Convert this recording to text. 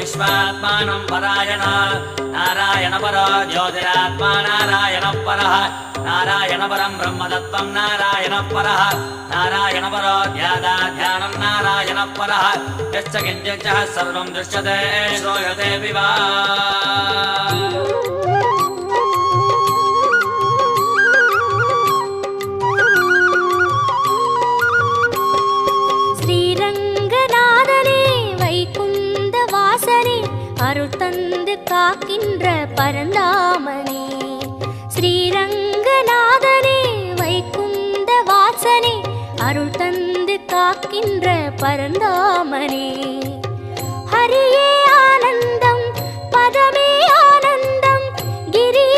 विश्वात्मानं परायण नारायण परो ज्योतिरात्मा नारायण परः नारायण परं ब्रह्मतत्त्वं नारायण परः नारायण परो ध्यानं नारायण परः यश्च किञ्चित् सर्वं दृश्यते श्रूयते विवा அருள் தந்து காக்கின்ற பரந்தாமனே ஸ்ரீரங்கநாதனே வைகுந்த வாசனே அருள் தந்து காக்கின்ற பரந்தாமனே ஹரியே ஆனந்தம் பதமே ஆனந்தம் கிரி